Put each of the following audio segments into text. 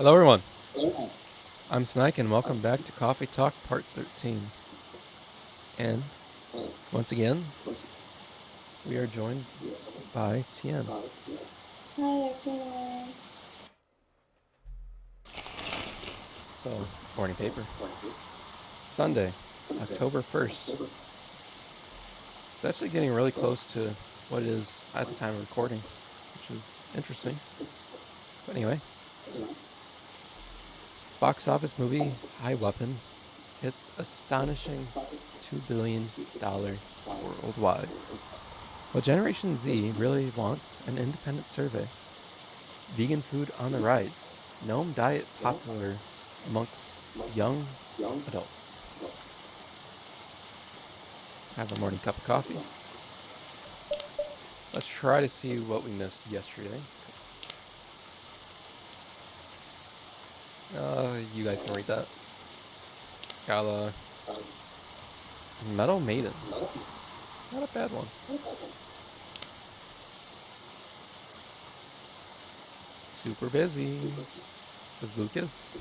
Hello, everyone. I'm Snike, and welcome back to Coffee Talk Part 13. And once again, we are joined by Tien. Hi everyone. So, morning paper. Sunday, October 1st. It's actually getting really close to what it is at the time of recording, which is interesting. But anyway, box office movie High Weapon hits astonishing $2 billion worldwide. Well, Generation Z really wants an independent survey. Vegan food on the rise. Gnome diet popular amongst young adults. Have a morning cup of coffee. Let's try to see what we missed yesterday. You guys can read that. Gala. Metal Maiden. Not a bad one. Super busy, says Lucas.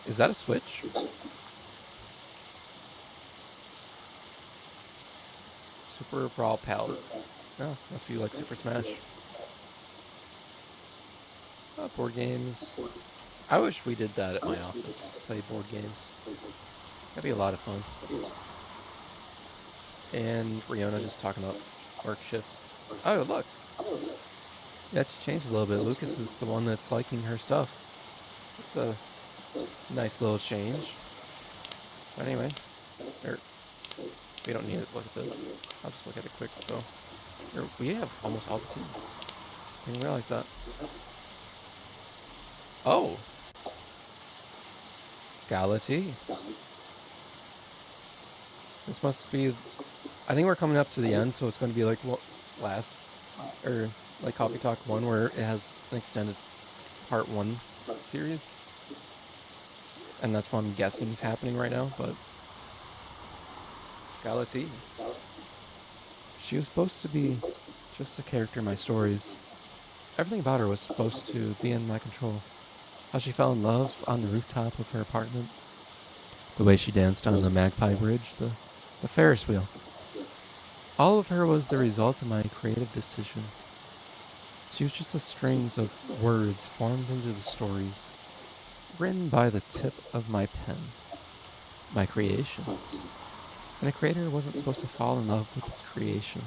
Is that a Switch? Super Brawl Pals. Oh, must be like Super Smash. Board games. I wish we did that at my office. Play board games. That'd be a lot of fun. And Riona just talking about work shifts. Oh, look. Yeah, it's changed a little bit. Lucas is the one that's liking her stuff. It's a nice little change. But anyway, we don't need to look at this. I'll just look at it quick though. We have almost all the teams. Didn't realize that. Oh, Gala tea. This must be. I think we're coming up to the end, so it's going to be like what last, or like Coffee Talk 1, where it has an extended part 1 series. And that's what I'm guessing is happening right now, but Gala tea. She was supposed to be just a character in my stories. Everything about her was supposed to be in my control. How she fell in love on the rooftop of her apartment. The way she danced on the Magpie Bridge, the Ferris wheel. All of her was the result of my creative decision. She was just the strings of words formed into the stories, written by the tip of my pen. My creation. And a creator wasn't supposed to fall in love with his creation.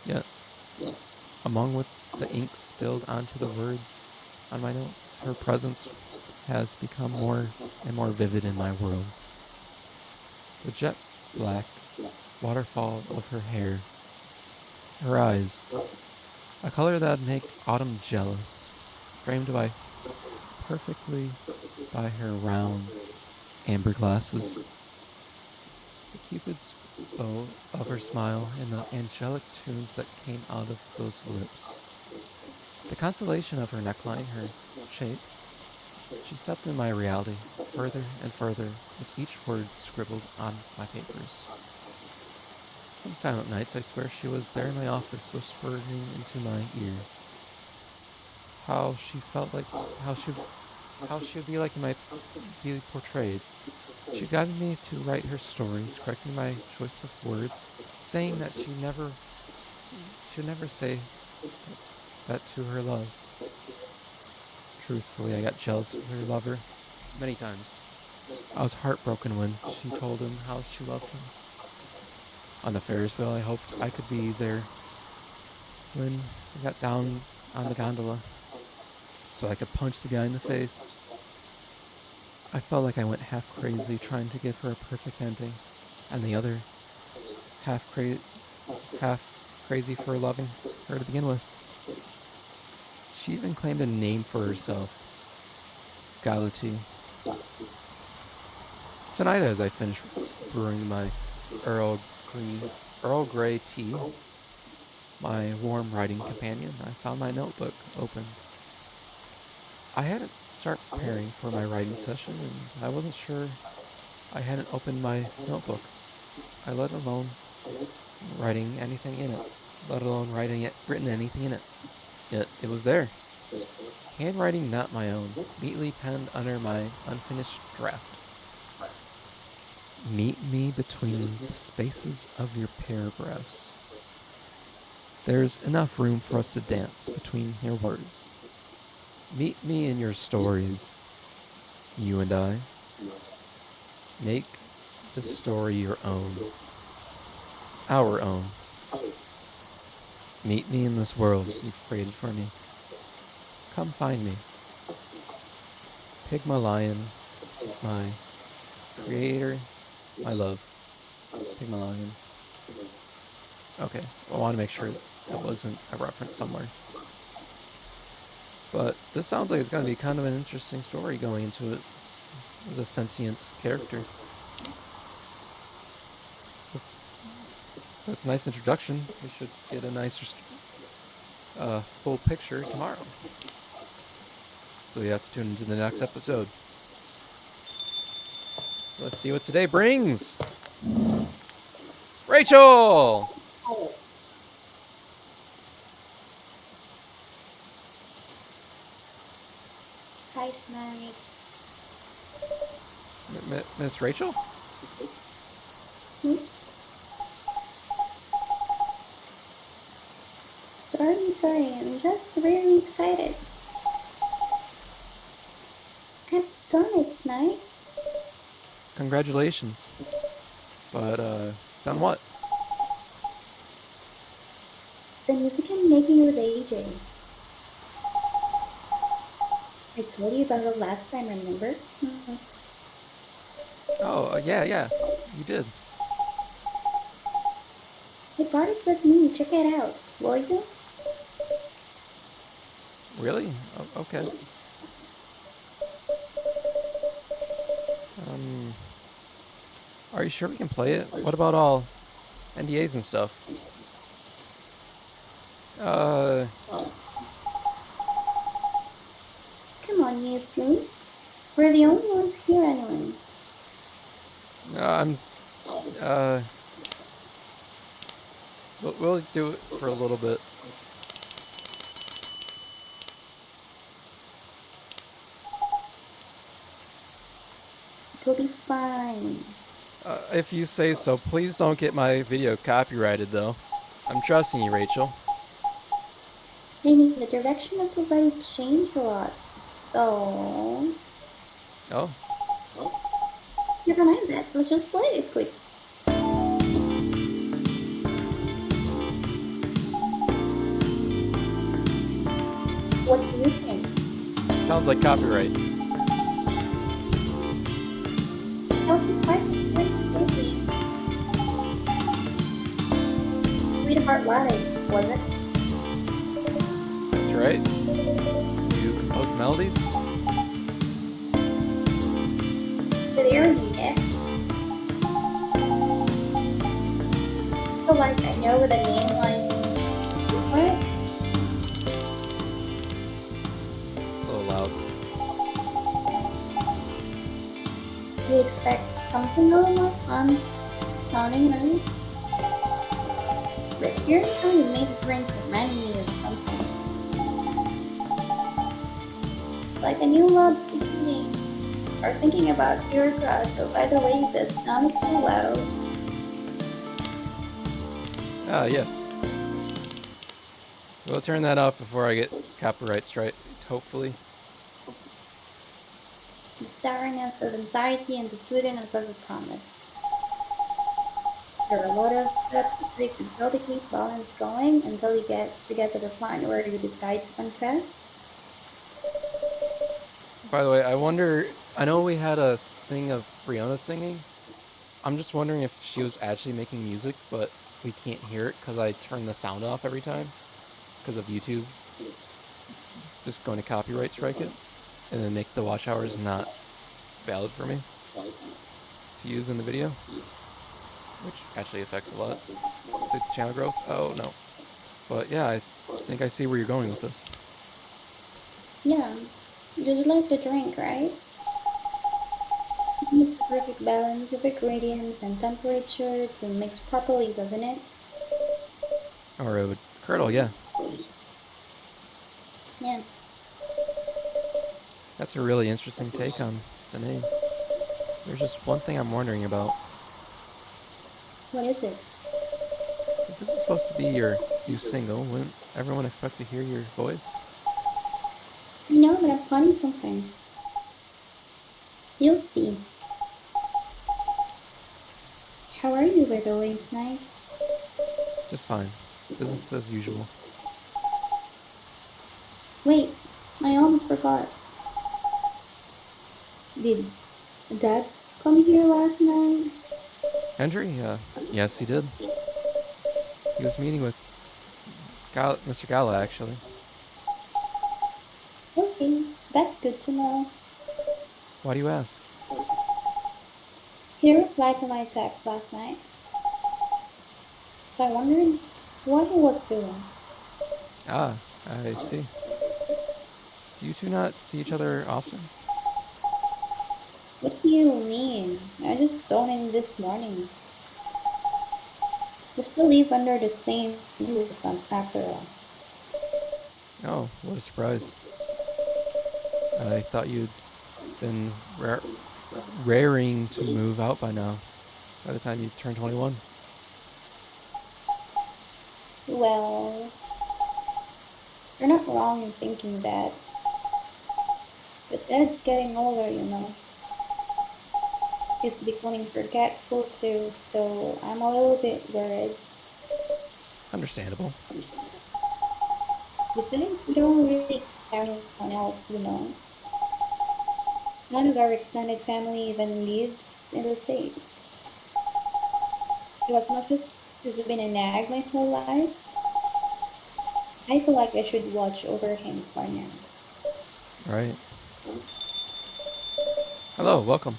Yet, among with the ink spilled onto the words on my notes, her presence has become more and more vivid in my world. The jet black waterfall of her hair, her eyes, a color that'd make autumn jealous, framed by perfectly by her round amber glasses. The cupid's bow of her smile and the angelic tunes that came out of those lips. The constellation of her neckline, her shape. She stepped in my reality, further and further, with each word scribbled on my papers. Some silent nights, I swear she was there in my office, whispering into my ear. How she felt like, how she would be like in my, be portrayed. She guided me to write her stories, correcting my choice of words, saying that she'd never say that to her love. Truthfully, I got jealous of her lover many times. I was heartbroken when she told him how she loved him. On the Ferris wheel, I hoped I could be there when we got down on the gondola so I could punch the guy in the face. I felt like I went half crazy trying to give her a perfect ending, and the other half crazy for loving her to begin with. She even claimed a name for herself, Galati. Tonight, as I finish brewing my Earl Grey tea, my warm writing companion, I found my notebook open. I hadn't started preparing for my writing session, and I wasn't sure I hadn't opened my notebook. I let alone writing anything in it, let alone written anything in it. Yet it was there, handwriting not my own, neatly penned under my unfinished draft. Meet me between the spaces of your paragraphs. There's enough room for us to dance between your words. Meet me in your stories, you and I. Make this story your own, our own. Meet me in this world you've created for me. Come find me. Pigma Lion, my creator, my love. Pigma Lion. Okay, I want to make sure that wasn't a reference somewhere. But this sounds like it's going to be kind of an interesting story going into it with a sentient character. That's a nice introduction. We should get a nicer full picture tomorrow. So you have to tune into the next episode. Let's see what today brings. Rachel! Hi, Snake. Miss Rachel? Oops. Sorry, I'm just really excited. I've done it, Snake. Congratulations. But, done what? The music I'm making with AJ. I told you about it last time, remember? Oh, yeah. You did. I brought it with me. Check it out. Will you? Really? Okay. Are you sure we can play it? What about all NDAs and stuff? Come on, you silly. We're the only ones here anyway. We'll do it for a little bit. It'll be fine. If you say so, please don't get my video copyrighted, though. I'm trusting you, Rachel. Meaning the direction has already changed a lot. So, Oh, never mind that. Let's just play it quick. What do you think? sounds like copyright. How's this part lately? Sweetheart Latte, was it? That's right. You compose the melodies? With Aaron, yeah. So like I know with a name like Sweetheart. A little loud. You expect something a little more fun sounding, right? But here's how you make a drink remind me of something. Like a new love speaking or thinking about your crush, but by the way, the sound is too loud. Ah, yes. We'll turn that off before I get copyright strike, hopefully. The sourness of anxiety and the sweetness of a promise. There are a lot of steps to take to delicate balance going until you get to the point where you decide to confess. By the way, I know we had a thing of Brianna singing. I'm just wondering if she was actually making music, but we can't hear it because I turn the sound off every time because of YouTube. Just going to copyright strike it and then make the watch hours not valid for me to use in the video, which actually affects a lot the channel growth. Oh no. But yeah, I think I see where you're going with this. Yeah, just like the drink, right? It needs the perfect balance of ingredients and temperature to mix properly, doesn't it? Or it would curdle, yeah. Yeah. That's a really interesting take on the name. There's just one thing I'm wondering about. What is it? If this is supposed to be your new single, wouldn't everyone expect to hear your voice? You know, but I'm planning something. You'll see. How are you, by the way, Snake? Just fine. Business as usual. Wait, I almost forgot. Did Dad come here last night? Hendry? Yes, he did. He was meeting with Mr. Gala, actually. Okay, that's good to know. Why do you ask? He replied to my text last night, so I wondered what he was doing. Ah, I see. Do you two not see each other often? What do you mean? I just saw him this morning. We still live under the same roof after all. Oh, what a surprise. I thought you'd been raring to move out by now, by the time you turned 21. Well, you're not wrong in thinking that, but Dad's getting older, you know. He's becoming forgetful too, so I'm a little bit worried. Understandable. Besides, we don't really have anyone else, you know. None of our extended family even lives in the States. So as much as he's been a nag my whole life, I feel like I should watch over him for now. Right. Hello, welcome.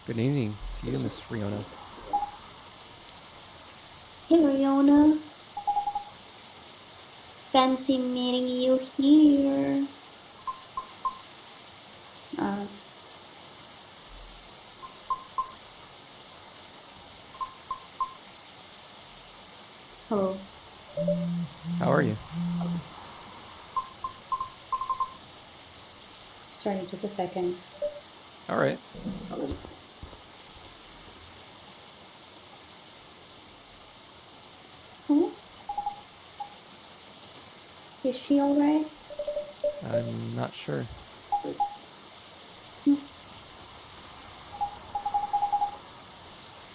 Good evening to you, Miss Riona. Hey Mariona, fancy meeting you here. Uh, hello. How are you? Sorry, just a second. All right. Huh? Is she alright? I'm not sure. Hmm.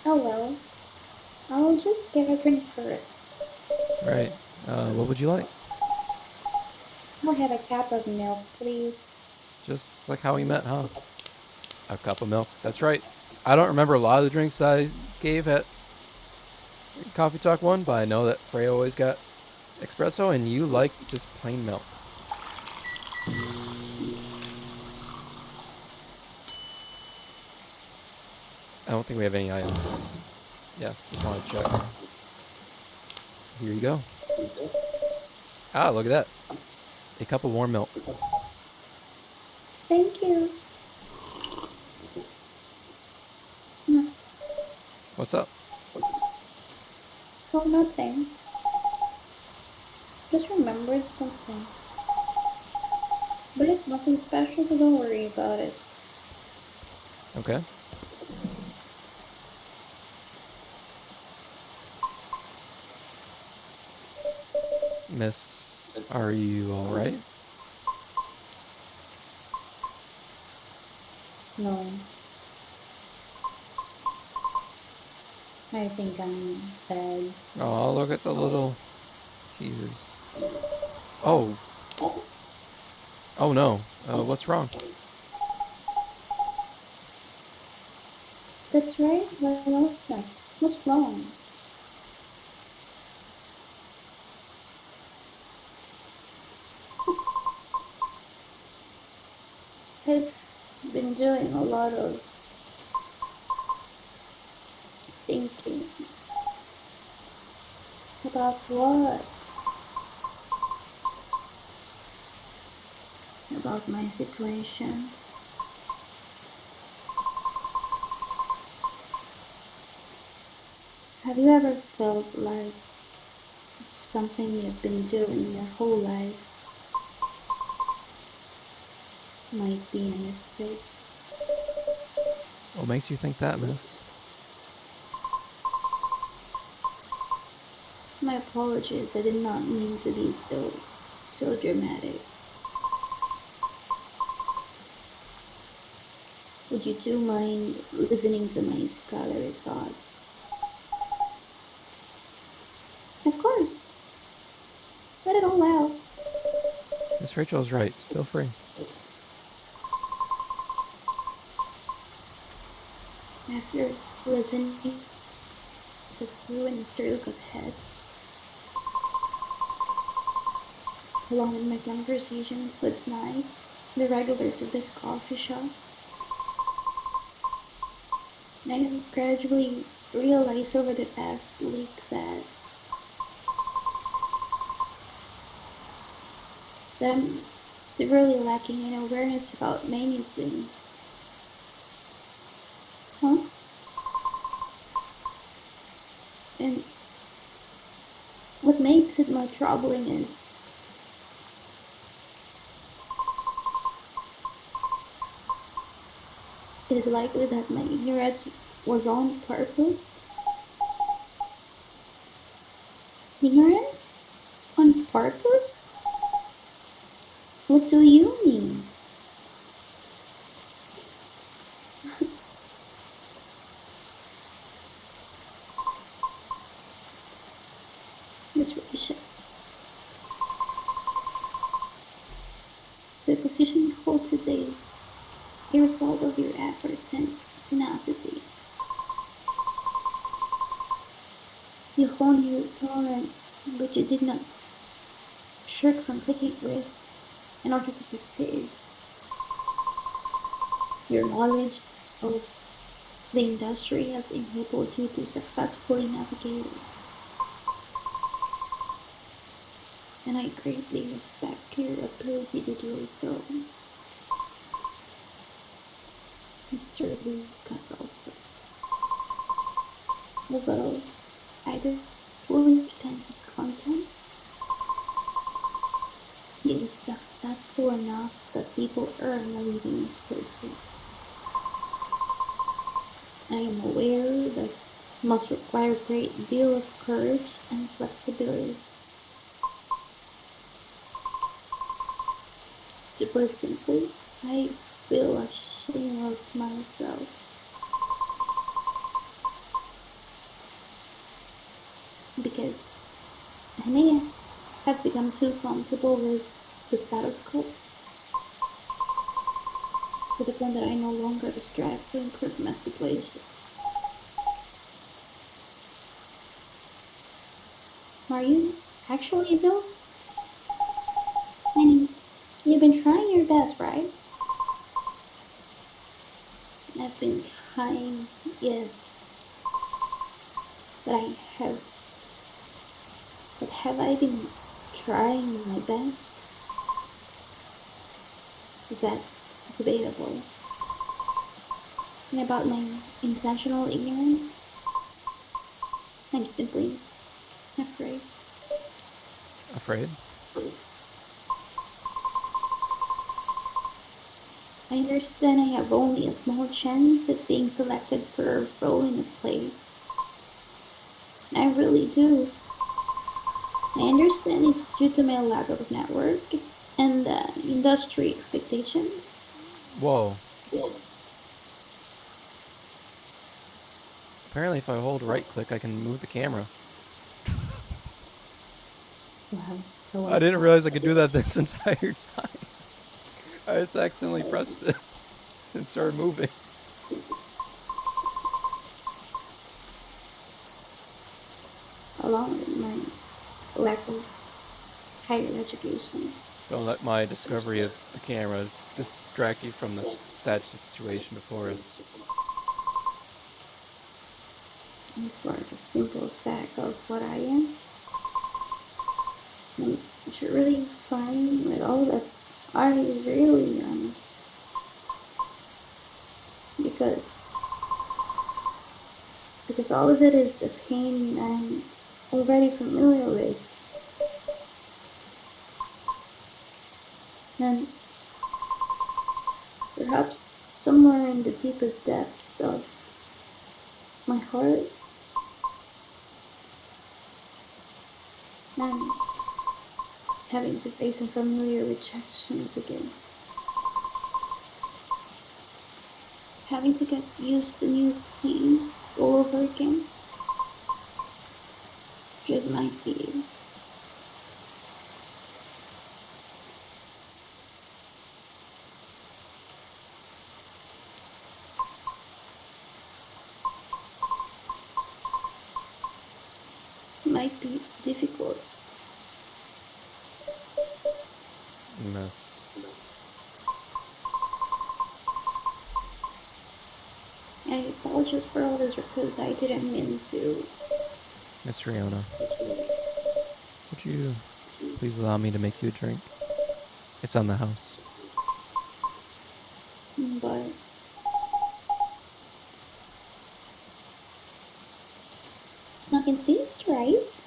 Oh well, I'll just get a drink first. Right. What would you like? I'll have a cup of milk, please. Just like how we met, huh? A cup of milk. That's right. I don't remember a lot of the drinks I gave at Coffee Talk 1, but I know that Freya always got espresso, and you like just plain milk. I don't think we have any items. Yeah, just wanted to check. Here you go. Ah, look at that. A cup of warm milk. Thank you. Hmm. What's up? Oh, nothing. Just remembered something. But it's nothing special, so don't worry about it. Okay. Miss, are you alright? No, I think I'm sad. Oh, look at the little tears. Oh, oh no. What's wrong? That's right, Viola. What's wrong? I've been doing a lot of thinking about what? About my situation. Have you ever felt like something you've been doing your whole life might be a mistake. What makes you think that, miss? My apologies, I did not mean to be so dramatic. Would you two mind listening to my scholarly thoughts? Of course, let it all out. Miss Rachel's right. Feel free. After listening to Sue and Mr. Luca's head, along with my conversations with Snide, the regulars of this coffee shop, I have gradually realized over the past week that I'm severely lacking in awareness about many things. Huh? And what makes it more troubling is it is likely that my ignorance was on purpose. Ignorance? On purpose? What do you mean? Miss Risha, the position you hold today is a result of your efforts and tenacity. You honed your talent, but you did not shirk from taking risks in order to succeed. Your knowledge of the industry has enabled you to successfully navigate it, and I greatly respect your ability to do so. Mr. Lucas also. Although I don't fully understand his content, he is successful enough that people earn a living with his work. I am aware that it must require a great deal of courage and flexibility. To put it simply, I feel ashamed of myself because I may have become too comfortable with the status quo to the point that I no longer strive to improve my situation. Are you actually though? I mean, you've been trying your best, right? I've been trying, yes, but have I been trying my best? That's debatable. And about my intentional ignorance, I'm simply afraid. Afraid? I understand I have only a small chance of being selected for a role in a play. I really do. I understand it's due to my lack of network and industry expectations. Whoa. Apparently, if I hold right click, I can move the camera. Wow, so I didn't realize I could do that this entire time. I just accidentally pressed it and started moving. along with my lack of higher education. Don't let my discovery of the camera distract you from the sad situation before us. And for the simple fact of what I am, I'm really fine with all that I really am. Because all of it is a pain I'm already familiar with. Perhaps somewhere in the deepest depths of my heart, I'm having to face unfamiliar rejections again. Having to get used to new pain all over again. Just might be. Might be difficult. Miss. I apologize for all this because I didn't mean to. Miss Riona, would you please allow me to make you a drink? It's on the house. But it's not insist, right?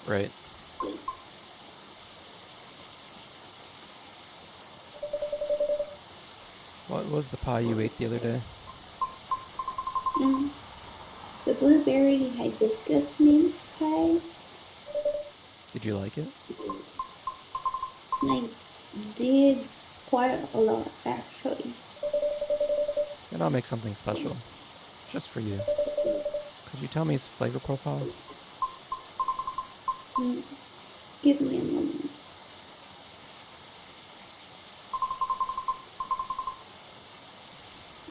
Right. What was the pie you ate the other day? Mm, the blueberry hibiscus mint pie. Did you like it? I did quite a lot actually. Then I'll make something special. Just for you. Could you tell me its flavor profile? Mm, give me a moment.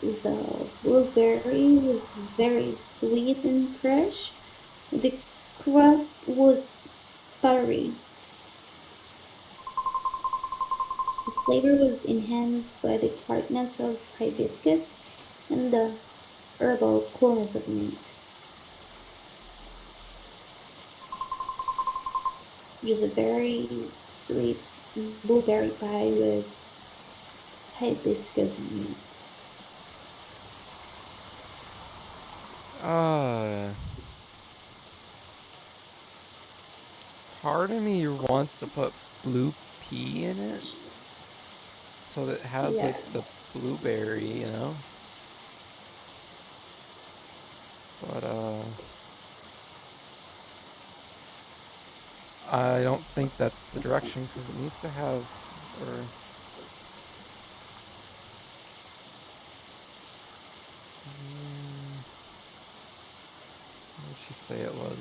The blueberry was very sweet and fresh. The crust was buttery. The flavor was enhanced by the tartness of hibiscus and the herbal coolness of mint. Just a very sweet blueberry pie with hibiscus mint. Uh, part of me wants to put blue pea in it so that it has Yeah. like the blueberry, you know? But I don't think that's the direction because it needs to have, or what did she say it was?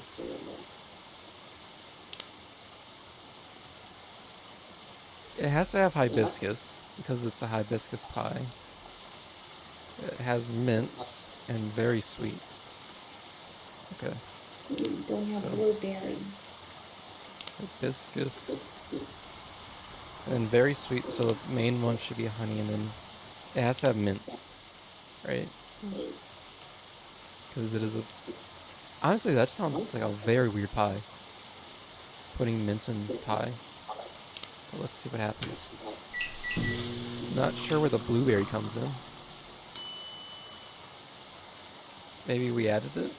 It has to have hibiscus because it's a hibiscus pie. It has mint and very sweet. Okay, We don't have so blueberry. hibiscus and very sweet. So the main one should be honey, and then it has to have mint, right? Because it is a. Honestly, that sounds like a very weird pie. Putting mint in pie. But let's see what happens. Not sure where the blueberry comes in. Maybe we added it.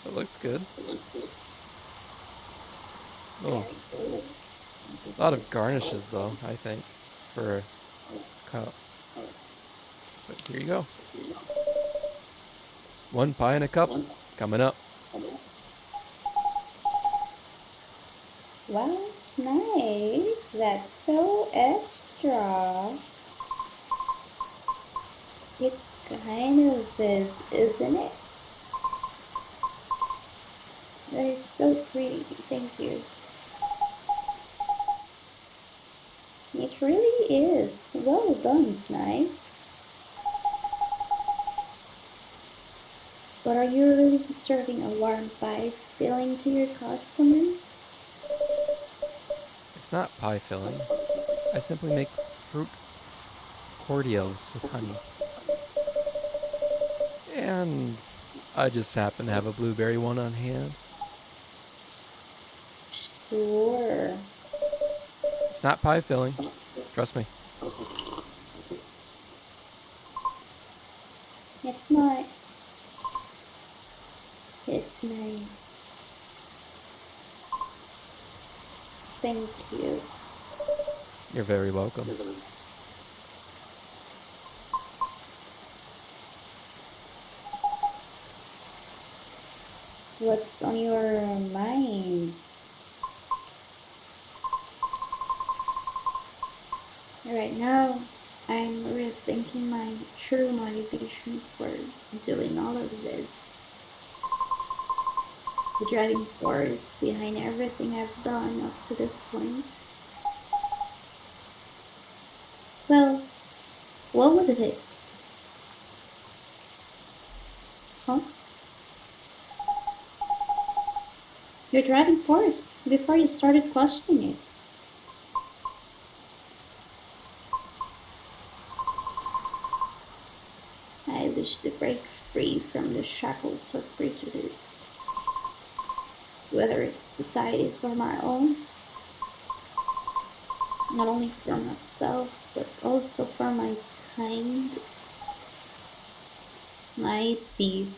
It looks good. Oh, a lot of garnishes though, I think, for a cup. But here you go. One pie in a cup coming up. Wow, it's nice. That's so extra. It kind of is, isn't it? That is so pretty. Thank you. It really is. Well done, Snipe. But are you really serving a warm pie filling to your customer? It's not pie filling. I simply make fruit cordials with honey. And I just happen to have a blueberry one on hand. Sure. It's not pie filling. Trust me. It's not. It's nice. Thank you. You're very welcome. What's on your mind? Right now, I'm rethinking my true motivation for doing all of this. The driving force behind everything I've done up to this point. Well, what was it? Huh? Your driving force before you started questioning it. I wish to break free from the shackles of prejudice, whether it's society's or my own, not only for myself, but also for my kind. I see.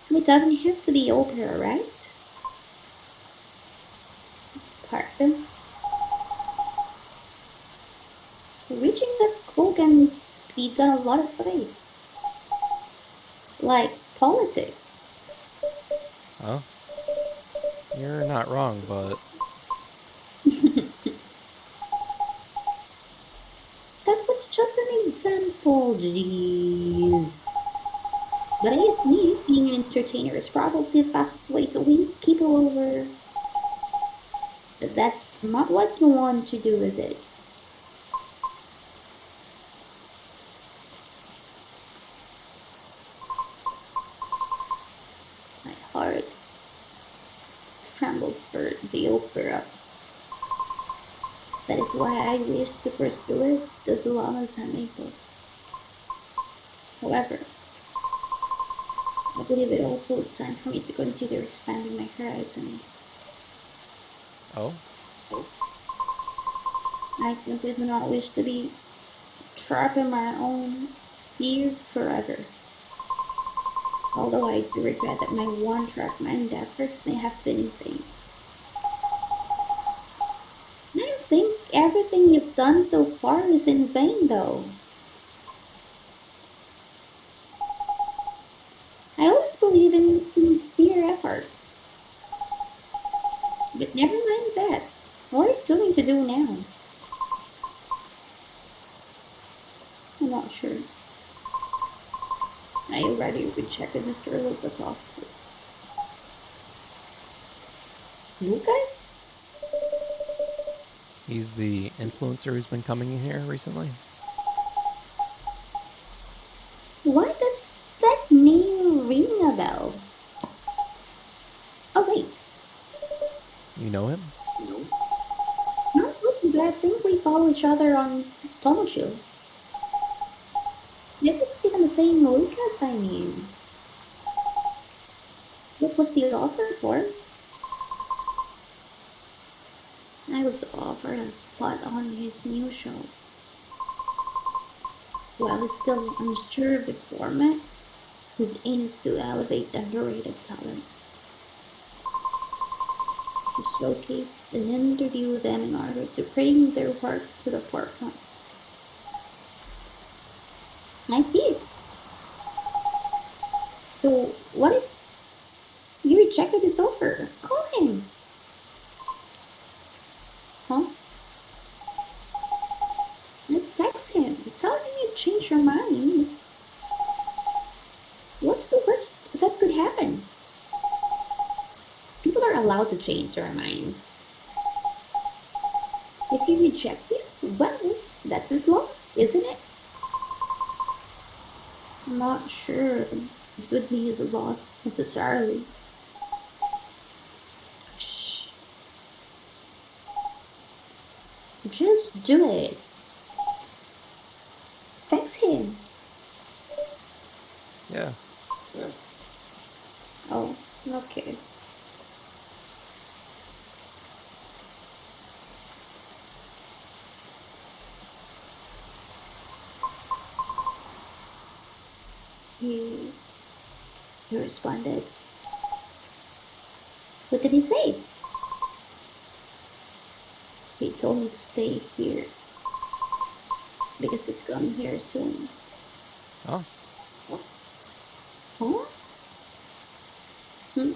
So it doesn't have to be opera, right? Pardon? Reaching that goal can be done a lot of ways, like politics. Huh? You're not wrong, but That was just an example, jeez. But I admit being an entertainer is probably the fastest way to win people over. But that's not what you want to do, is it? My heart trembles for the opera. That is why I wish to pursue it as long as I'm able. However, I believe it also time for me to consider expanding my horizons. oh, I simply do not wish to be trapped in my own sphere forever. Although I do regret that my one-track mind efforts may have been in vain. I don't think everything you've done so far is in vain, though. I always believe in sincere efforts. But never mind that. What are you doing to do now? I'm not sure. I already rejected Mr. Lucas offer. Lucas? he's the influencer who's been coming in here recently. Why does that name ring a bell? Oh wait, You know him? not Lucy, but I think we follow each other on Tomocho. If it's even the same Lucas, I mean. What was the offer for? I was offered a spot on his new show. While he's still unsure of the format, his aim is to elevate underrated talents, to showcase and interview them in order to bring their work to the forefront. I see it. So, what if you rejected his offer? Call him. Huh? And text him. Tell him you changed your mind. What's the worst that could happen? People are allowed to change their minds. If he rejects you, well, that's his loss, isn't it? I'm not sure it would be his loss necessarily. Shh, just do it. Text him. Yeah. Oh, okay. He, he responded. What did he say? He told me to stay here because he's coming here soon. Oh, Huh? Hmm?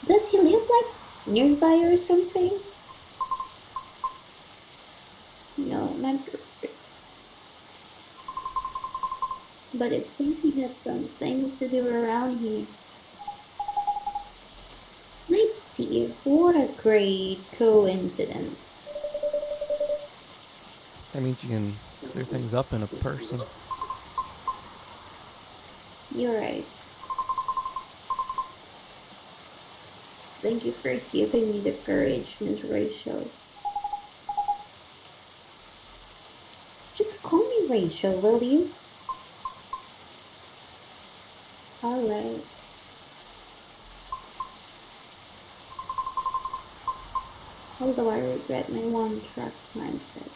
Does he live like nearby or something? No, not. But it seems he had some things to do around here. I see. What a great coincidence. That means you can clear things up in a person. You're right. Thank you for giving me the courage, Miss Rachel. Just call me Rachel, will you? Alright. Although I regret my one-track mindset,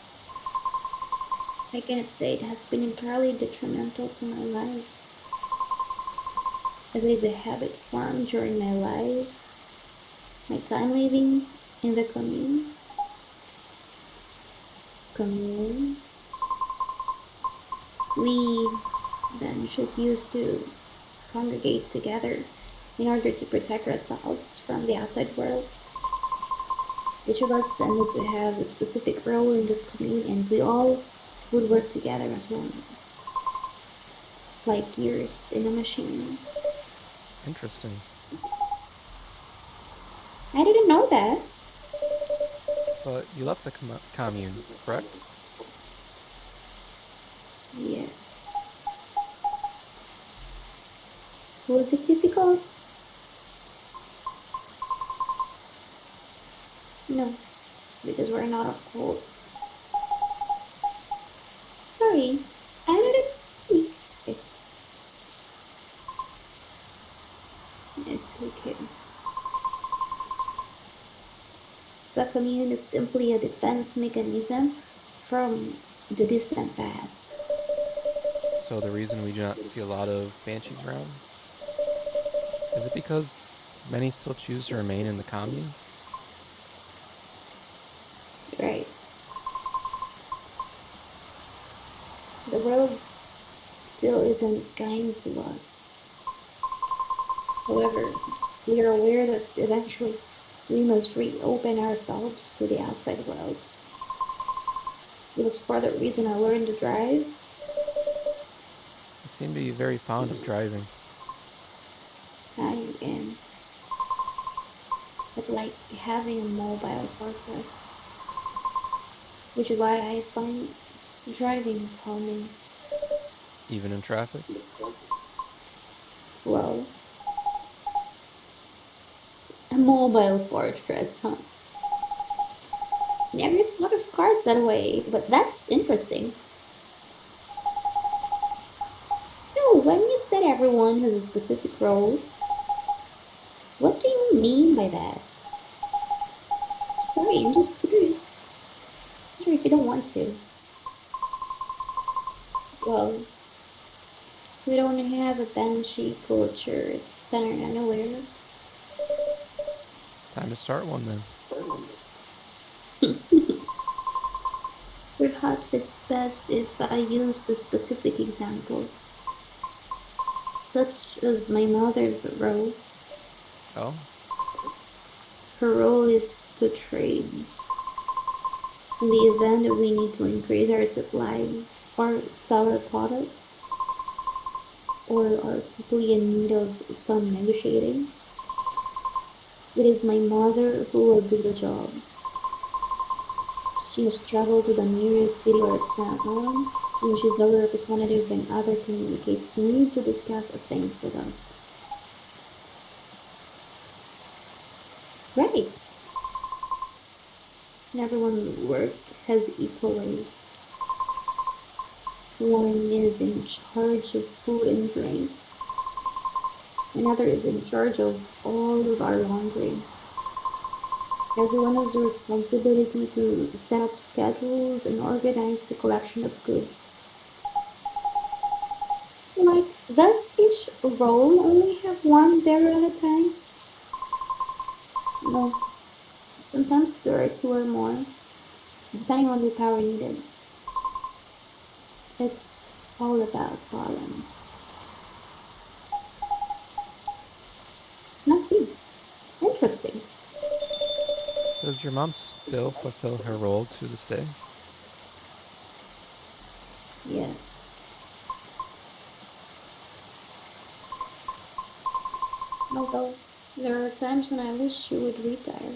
I cannot say it has been entirely detrimental to my life, as it is a habit formed during my life, my time living in the commune. We then just used to congregate together in order to protect ourselves from the outside world. Each of us tended to have a specific role in the commune, and we all would work together as one, like gears in a machine. Interesting. I didn't know that. But you left the commune, correct? Yes. Was it difficult? No, because we're not a cult. Sorry, I didn't. It's okay. The commune is simply a defense mechanism from the distant past. So the reason we do not see a lot of banshees around, is it because many still choose to remain in the commune? Right. The world still isn't kind to us. However, we are aware that eventually we must reopen ourselves to the outside world. It was for that reason I learned to drive. You seem to be very fond of driving. I am. It's like having a mobile fortress, which is why I find driving calming. Even in traffic? Well, a mobile fortress, huh? Never thought of cars that way, but that's interesting. So, when you said everyone has a specific role, what do you mean by that? Sorry, I'm just curious. Sure, if you don't want to. Well, we don't have a banshee culture centered anywhere. Time to start one then. Perhaps it's best if I use a specific example, such as my mother's role. Oh? Her role is to trade. In the event that we need to increase our supply or sell our products, or are simply in need of some negotiating, it is my mother who will do the job. She must travel to the nearest city or town, and she's our representative when other communicates need to discuss things with us. Right. And everyone work has equal weight. One is in charge of food and drink. Another is in charge of all of our laundry. Everyone has the responsibility to set up schedules and organize the collection of goods. Like, does each role only have one bearer at a time? No, sometimes there are two or more, depending on the power needed. It's all about balance. Interesting. Does your mom still fulfill her role to this day? Yes. Although there are times when I wish she would retire.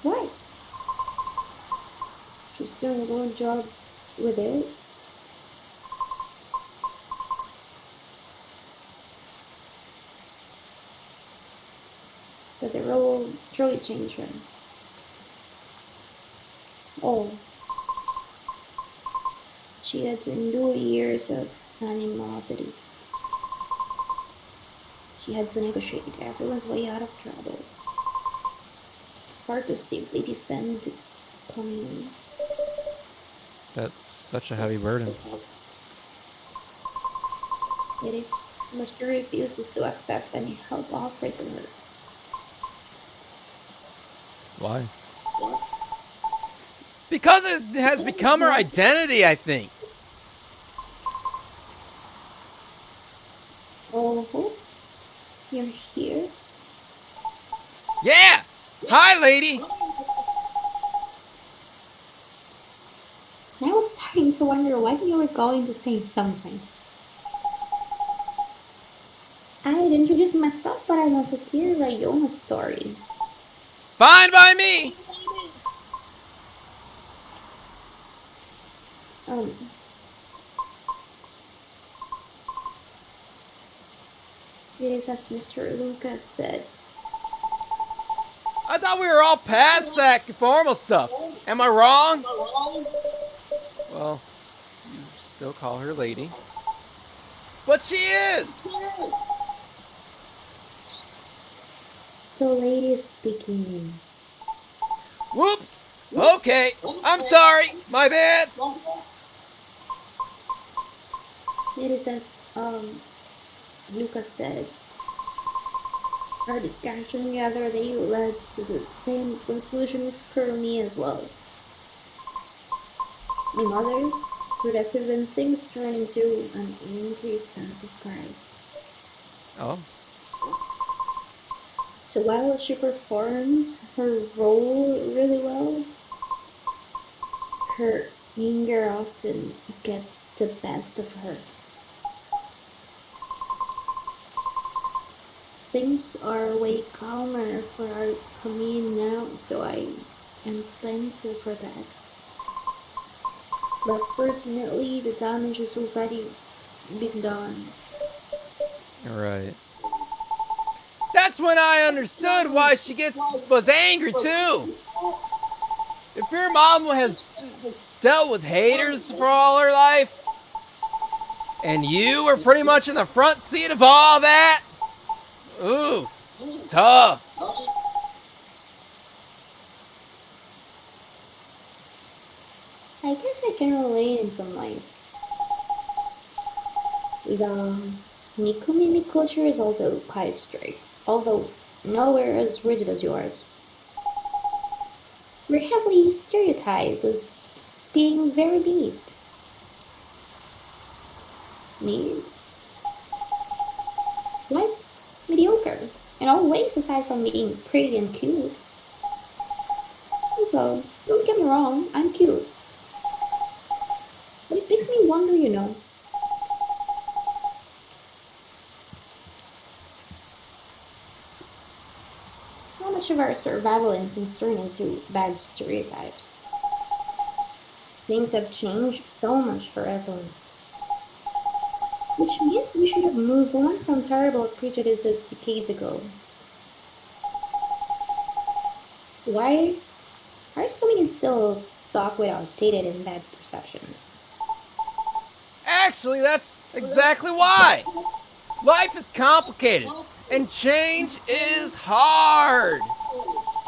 Why? She's doing a good job with it. But the role truly changed her. Oh, she had to endure years of animosity. She had to negotiate everyone's way out of trouble. Hard to simply defend the commune. That's such a heavy burden. It is, but she refuses to accept any help offered to her. Why? Because it has become her identity, I think. Oh, you're here? Yeah! Hi, lady! I was starting to wonder when you were going to say something. I had introduced myself, but I want to hear Rayona's story. Fine by me! Um, it is as Mr. Lucas said. I thought we were all past that formal stuff. Am I wrong? Well, you still call her lady. But she is! The lady is speaking. Whoops! Okay, I'm sorry. My bad. It is as Lucas said. Our discussion the other day led to the same conclusion for me as well. My mother's protective instincts turn into an increased sense of pride. Oh, So while she performs her role really well, her anger often gets the best of her. Things are way calmer for our commune now, so I am thankful for that. But fortunately, the damage has already been done. right. That's when I understood why she was angry too. If your mom has dealt with haters for all her life, and you were pretty much in the front seat of all that, ooh, tough. I guess I can relate in some ways. The Nikomimi culture is also quite strict, although nowhere as rigid as yours. We're heavily stereotyped as being very neat. Neat? Like mediocre in all ways aside from being pretty and cute. So, don't get me wrong, I'm cute. But it makes me wonder, how much of our survival instincts turn into bad stereotypes. Things have changed so much for everyone. Which means we should have moved on from terrible prejudices decades ago. Why are so many still stuck with outdated and bad perceptions? Actually, that's exactly why. Life is complicated, and change is hard.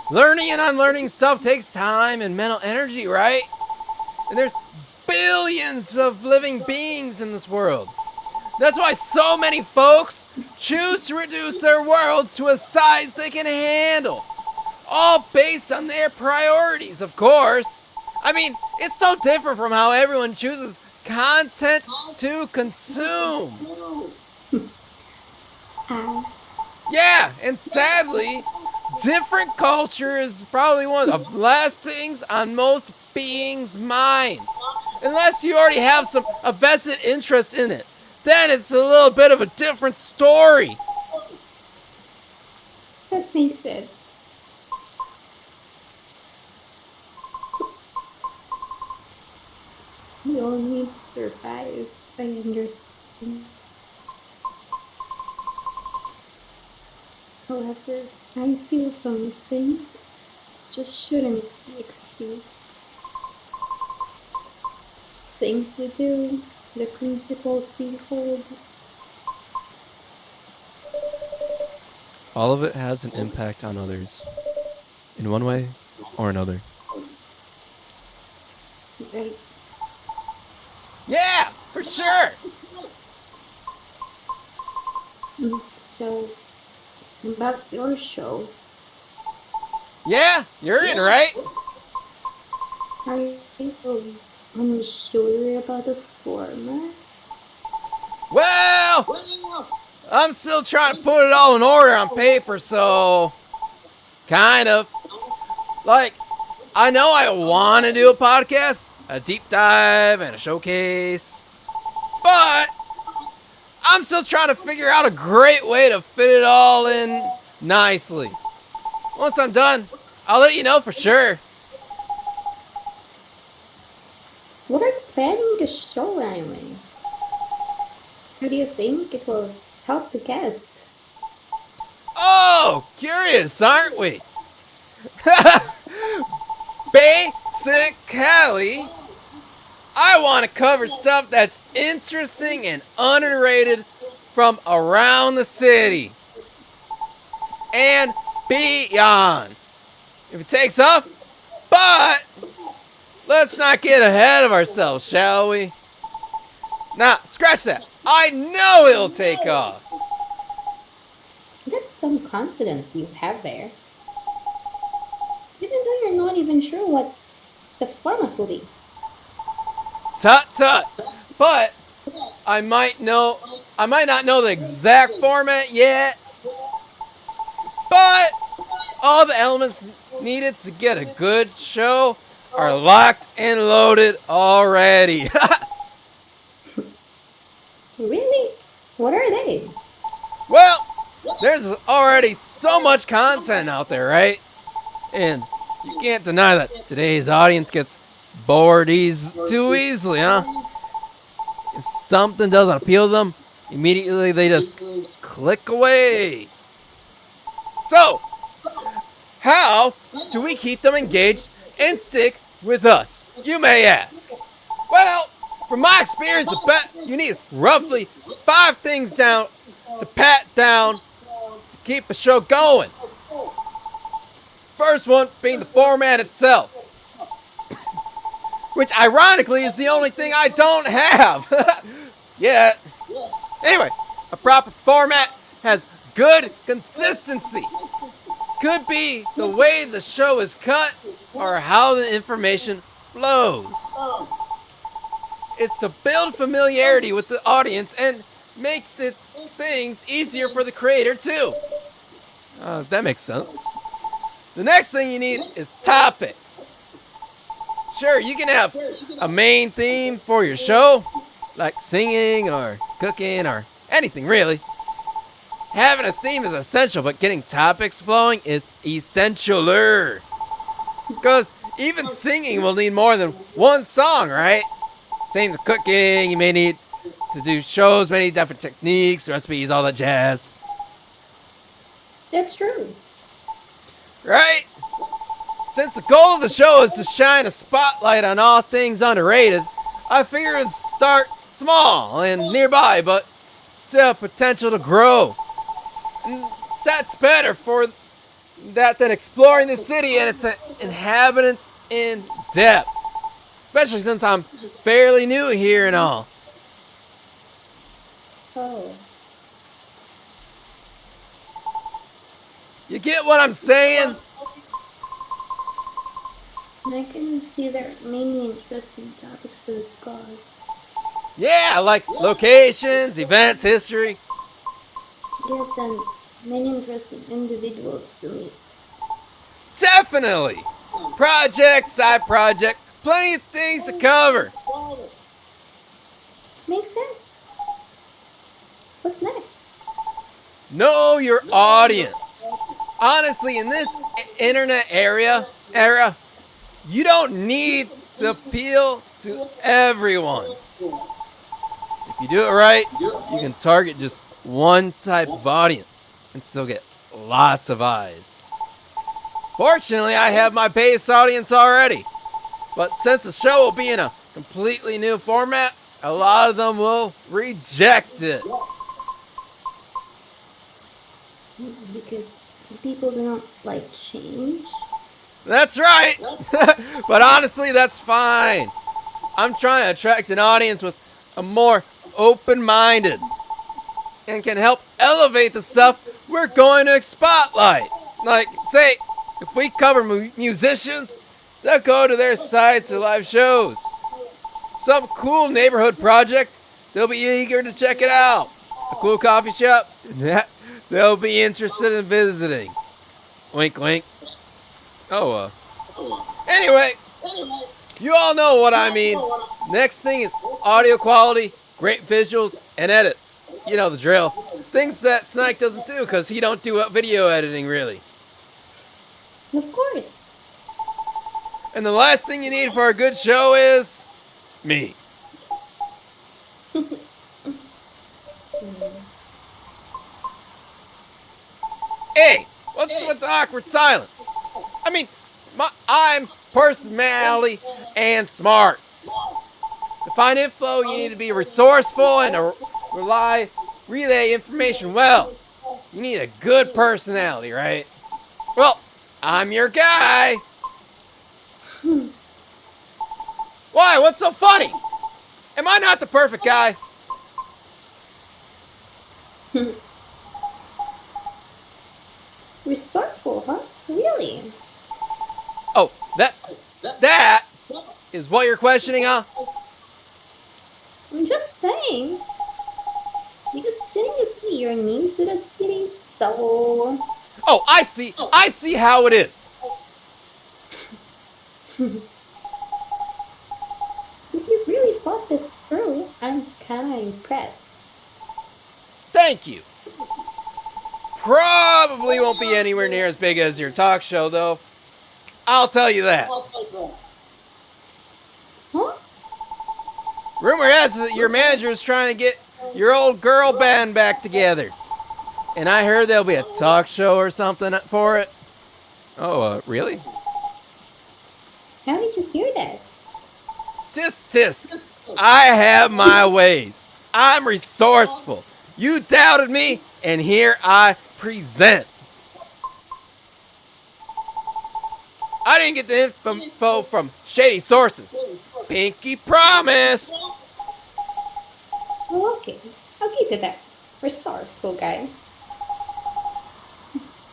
Learning and unlearning stuff takes time and mental energy, right? And there's billions of living beings in this world. That's why so many folks choose to reduce their worlds to a size they can handle. All based on their priorities, of course. I mean, it's so different from how everyone chooses content to consume. Ah, Yeah, and sadly, different culture is probably one of the last things on most beings' minds. Unless you already have a vested interest in it. Then it's a little bit of a different story. that makes sense. We all need to survive. I understand. However, I feel some things just shouldn't be excused. Things we do, the principles we hold. All of it has an impact on others, in one way or another. Right. Yeah, for sure. So, about your show, Yeah, you're in, right? are you so unsure about the format? Well, I'm still trying to put it all in order on paper, so kind of. Like, I know I want to do a podcast, a deep dive, and a showcase, but I'm still trying to figure out a great way to fit it all in nicely. Once I'm done, I'll let you know for sure. What are you planning to show anyway? How do you think it will help the guest? Oh, curious, aren't we? Basically, I want to cover stuff that's interesting and underrated from around the city and beyond. If it takes off, but let's not get ahead of ourselves, shall we? Nah, scratch that. I know it'll take off. That's some confidence you have there. Even though you're not even sure what the format will be. Tut tut. But I might not know the exact format yet, but all the elements needed to get a good show are locked and loaded already. Really? What are they? Well, there's already so much content out there, right? And you can't deny that today's audience gets bored too easily, huh? If something doesn't appeal to them, immediately they just click away. So, how do we keep them engaged and stick with us, you may ask? Well, from my experience, I bet you need roughly 5 things down to pat down to keep a show going. First one being the format itself, which ironically is the only thing I don't have yet. Anyway, a proper format has good consistency. Could be the way the show is cut or how the information flows. It's to build familiarity with the audience and makes its things easier for the creator too. That makes sense. The next thing you need is topics. Sure, you can have a main theme for your show, like singing or cooking or anything really. Having a theme is essential, but getting topics flowing is essentialer. Because even singing will need more than one song, right? Same with cooking, you may need to do shows, many different techniques, recipes, all that jazz. That's true. Right? Since the goal of the show is to shine a spotlight on all things underrated, I figure it'd start small and nearby, but still have potential to grow. And that's better for that than exploring the city and its inhabitants in depth. Especially since I'm fairly new here and all. Oh, You get what I'm saying? I can see there are many interesting topics to discuss. Yeah, like locations, events, history. Yes, and many interesting individuals to meet. Definitely! Project, side project, plenty of things to cover. Makes sense. What's next? Know your audience. Honestly, in this internet era, you don't need to appeal to everyone. If you do it right, you can target just one type of audience and still get lots of eyes. Fortunately, I have my base audience already. But since the show will be in a completely new format, a lot of them will reject it. Because people do not like change. That's right! But honestly, that's fine. I'm trying to attract an audience with a more open minded and can help elevate the stuff we're going to spotlight. Like, say, if we cover musicians, they'll go to their sites or live shows. Some cool neighborhood project, they'll be eager to check it out. A cool coffee shop, they'll be interested in visiting. Wink, wink. Oh, anyway, you all know what I mean. Next thing is audio quality, great visuals, and edits. You know the drill. Things that Snike doesn't do because he don't do video editing really. Of course. And the last thing you need for a good show is me. Hey, what's with the awkward silence? I mean, I'm personality and smarts. To find info, you need to be resourceful and to relay information well. You need a good personality, right? Well, I'm your guy. Why? What's so funny? Am I not the perfect guy? Resourceful, huh? Really? Oh, that is what you're questioning, huh? I'm just saying. Because didn't you see you're new to the city, so... Oh, I see. I see how it is. If you really thought this through, I'm kinda impressed. Thank you. Probably won't be anywhere near as big as your talk show, though. I'll tell you that. Huh? Rumor has it that your manager is trying to get your old girl band back together. And I heard there'll be a talk show or something for it. Oh, really? How did you hear that? Tisk. I have my ways. I'm resourceful. You doubted me, and here I present. I didn't get the info from shady sources. Pinky promise. Well, okay. I'll give you that. Resourceful guy.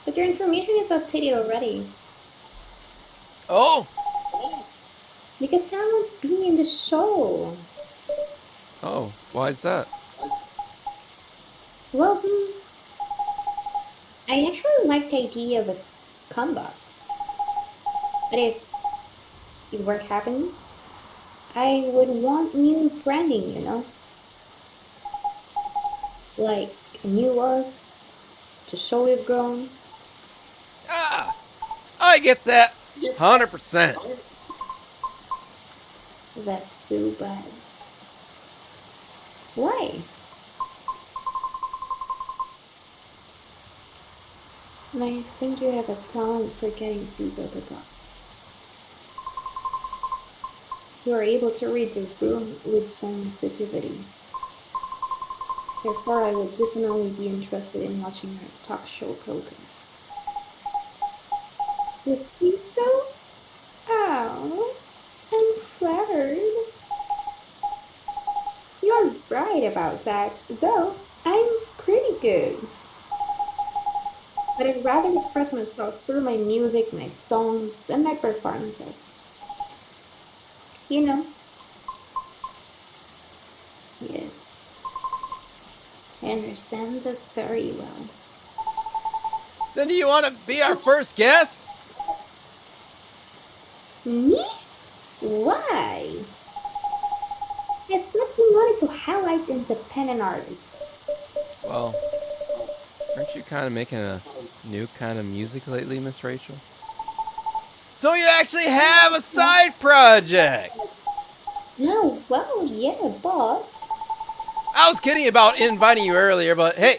But your information is updated already. Oh, Because someone won't be in the show. Oh, why is that? Well, I actually like the idea of a comeback. But if it were to happen, I would want new branding, you know? Like a new us to show we've grown. I get that. 100%. That's too bad. Why? I think you have a talent for getting people to talk. You are able to read the room with sensitivity. Therefore, I would definitely be interested in watching your talk show program. You think so? Oh, I'm flattered. You're right about that, though I'm pretty good. But I'd rather express myself through my music, my songs, and my performances. You know? Yes. I I understand that very well. Then do you want to be our first guest? Me? Why? I thought you wanted to highlight independent artists. Well, aren't you kind of making a new kind of music lately, Miss Rachel? So you actually have a side project! No, well, yeah, but I was kidding about inviting you earlier, but hey,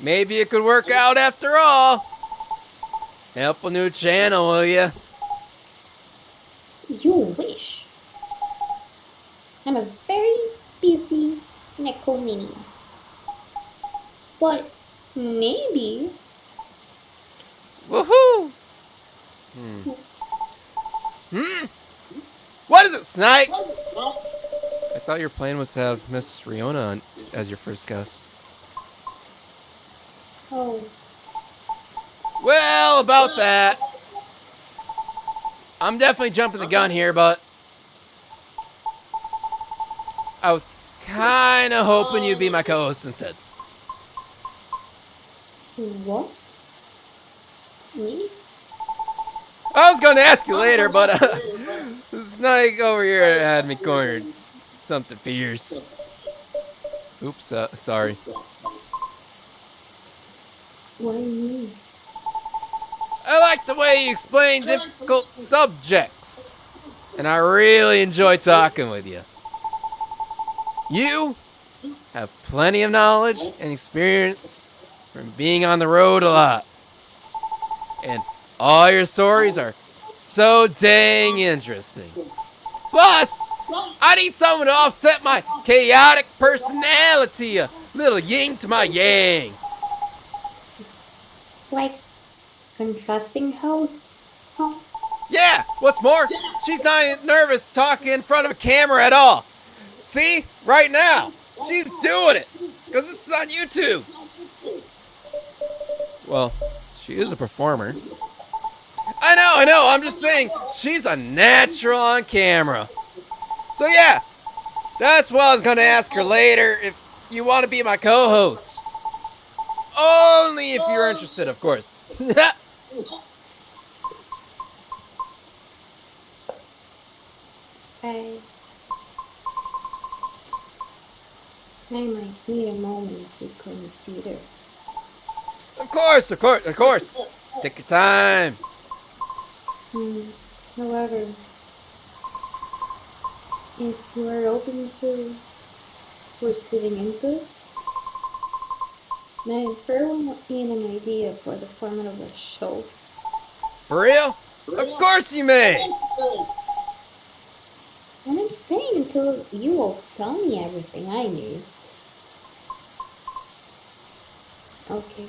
maybe it could work out after all. Help a new channel, will ya? you wish. I'm a very busy necomania. But maybe Woohoo! What is it, Snipe? I thought your plan was to have Miss Riona as your first guest. oh, Well, about that. I'm definitely jumping the gun here, but I was kind of hoping you'd be my co-host instead. what? Me? I was going to ask you later, but Snake over here had me cornered. Something fierce. Oops, sorry. What do you mean? I like the way you explain difficult subjects. And I really enjoy talking with you. You have plenty of knowledge and experience from being on the road a lot. And all your stories are so dang interesting. Plus, I need someone to offset my chaotic personality, a little yin to my yang. Like contrasting host? Huh? Yeah, what's more, she's not nervous talking in front of a camera at all. See, right now, she's doing it, because this is on YouTube. Well, she is a performer. I know, I'm just saying, she's a natural on camera. So yeah, that's what I was going to ask her later, if you want to be my co-host. Only if you're interested, of course. I might need a moment to consider. Of course. Take your time. However, if you are open to receiving input, may I throw in an idea for the format of the show? For real? Of course you may. And I'm staying until you will tell me everything I missed. Okay.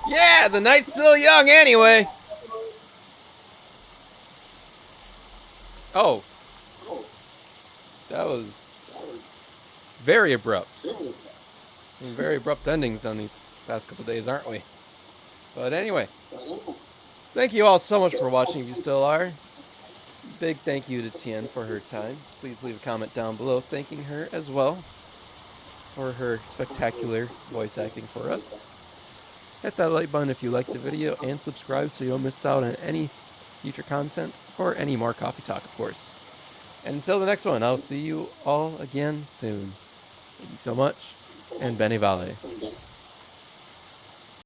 Yeah, the night's still young anyway. Oh. That was very abrupt. Very abrupt endings on these past couple days, aren't we? But anyway, thank you all so much for watching if you still are. Big thank you to Tien for her time. Please leave a comment down below thanking her as well for her spectacular voice acting for us. Hit that like button if you liked the video and subscribe so you don't miss out on any future content or any more coffee talk, of course. And until the next one, I'll see you all again soon. Thank you so much, and Bene Vale.